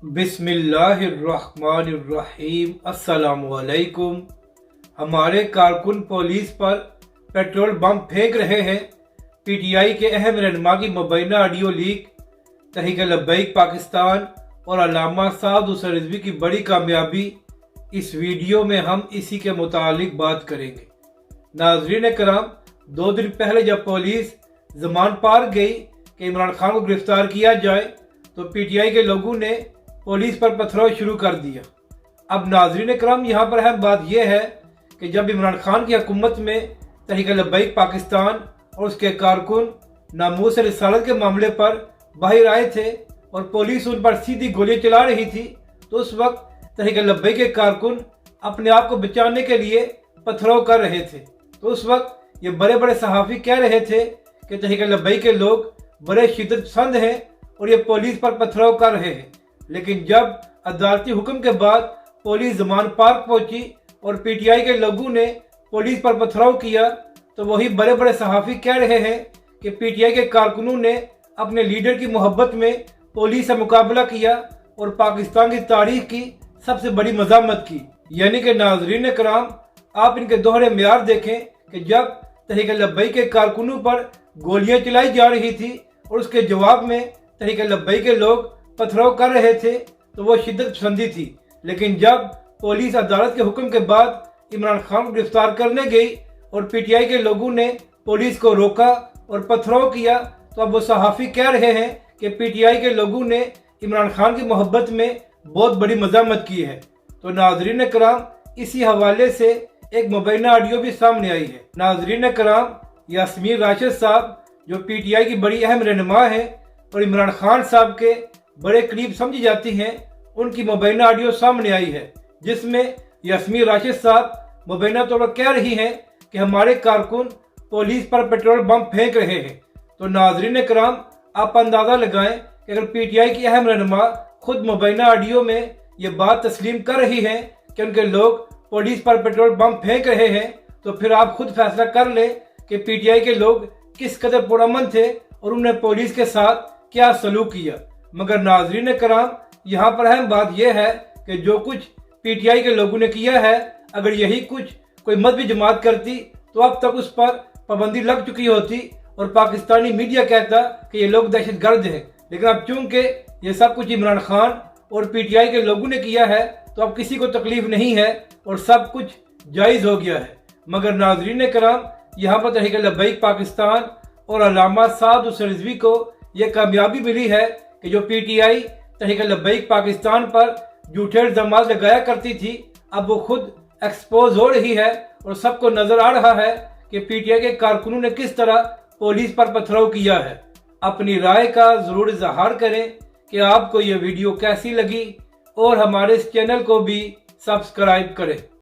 बिस्मिल्लाहिर्रहमानिर्रहीम। अस्सलामुअलैकुम। हमारे कारकुन पुलिस पर पेट्रोल बम फेंक रहे हैं। पीटीआई के अहम रहनुमा की मुबैना ऑडियो लीक, तहरीक लब्बैक पाकिस्तान और अल्लामा साद हुसैन रिजवी की बड़ी कामयाबी। इस वीडियो में हम इसी के मुतालिक बात करेंगे। नाज़रीन कराम, 2 दिन पहले जब पुलिस ज़मान पार गई कि इमरान खान को गिरफ्तार किया जाए, तो पीटीआई के लोगों ने पुलिस पर पथराव शुरू कर दिया। अब नाज़रीन कराम, यहाँ पर अहम बात यह है कि जब इमरान खान की हुकूमत में तहरीक लब्बैक पाकिस्तान और उसके कारकुन नामूस रिसालत के मामले पर बाहर आए थे और पुलिस उन पर सीधी गोलियां चला रही थी, तो उस वक्त तहरीक लब्बैक के कारकुन अपने आप को बचाने के लिए पथराव कर रहे थे। तो उस वक्त ये बड़े बड़े सहाफ़ी कह रहे थे कि तहरीक लब्बैक के लोग बड़े शिद्दत पसंद हैं और ये पुलिस पर पथराव कर रहे हैं। लेकिन जब अदालती हुक्म के बाद पुलिस ज़मान पार्क पहुंची और पीटीआई के लोगों ने पुलिस पर पथराव किया, तो वही बड़े बड़े सहाफ़ी कह रहे हैं कि पीटीआई के कारकुनों ने अपने लीडर की मोहब्बत में पुलिस से मुकाबला किया और पाकिस्तान की तारीख की सबसे बड़ी मज़ामत की। यानी कि नाज़रीन कराम, आप इनके दोहरे मेयार देखें कि जब तहरीक लब्बैक के कारकुनों पर गोलियां चलाई जा रही थी और उसके जवाब में तहरीक लब्बैक के लोग पथराव कर रहे थे, तो वो शिद्दत पसंदी थी। लेकिन जब पुलिस अदालत के हुक्म के बाद इमरान खान को गिरफ्तार करने गई और पीटीआई के लोगों ने पुलिस को रोका और पथराव किया, तो अब वो सहाफ़ी कह रहे हैं कि पीटीआई के लोगों ने इमरान खान की मोहब्बत में बहुत बड़ी मज़ामत की है। तो नाज़रीन कराम, इसी हवाले से एक मुबैना ऑडियो भी सामने आई है। नाज़रीन कराम, यास्मीन राशिद साहब जो पीटीआई की बड़ी अहम रहनुमा है और इमरान खान साहब के बड़े करीब समझी जाती हैं, उनकी मुबैना ऑडियो सामने आई है, जिसमें यास्मीन राशिद साहब मुबैना तौर पर कह रही हैं कि हमारे कारकुन पुलिस पर पेट्रोल बम फेंक रहे हैं। तो नाज़रीन कराम, आप अंदाज़ा लगाएं कि अगर पीटीआई की अहम रहनुमा खुद मुबैना ऑडियो में ये बात तस्लीम कर रही हैं कि उनके लोग पुलिस पर पेट्रोल बम फेंक रहे हैं, तो फिर आप खुद फैसला कर लें कि पीटीआई के लोग किस कदर पुरअमन थे और उन्होंने पुलिस के साथ क्या सलूक किया। मगर नाज़रीन कराम, यहाँ पर अहम बात यह है कि जो कुछ पीटीआई के लोगों ने किया है, अगर यही कुछ कोई मजहबी जमात करती तो अब तक उस पर पाबंदी लग चुकी होती और पाकिस्तानी मीडिया कहता कि ये लोग दहशत गर्द हैं। लेकिन अब चूंकि ये सब कुछ इमरान खान और पीटीआई के लोगों ने किया है, तो अब किसी को तकलीफ नहीं है और सब कुछ जायज़ हो गया है। मगर नाज़रीन कराम, यहाँ पर तहरीक लब्बैक पाकिस्तान और अल्लामा साद हुसैन रिजवी को यह कामयाबी मिली है कि जो पीटीआई तहरीक लब्बैक पाकिस्तान पर झूठे इल्ज़ामात लगाया करती थी, अब वो खुद एक्सपोज हो रही है और सबको नजर आ रहा है कि पीटीआई के कारकुनों ने किस तरह पुलिस पर पथराव किया है। अपनी राय का जरूर इज़हार करें कि आपको ये वीडियो कैसी लगी और हमारे इस चैनल को भी सब्सक्राइब करें।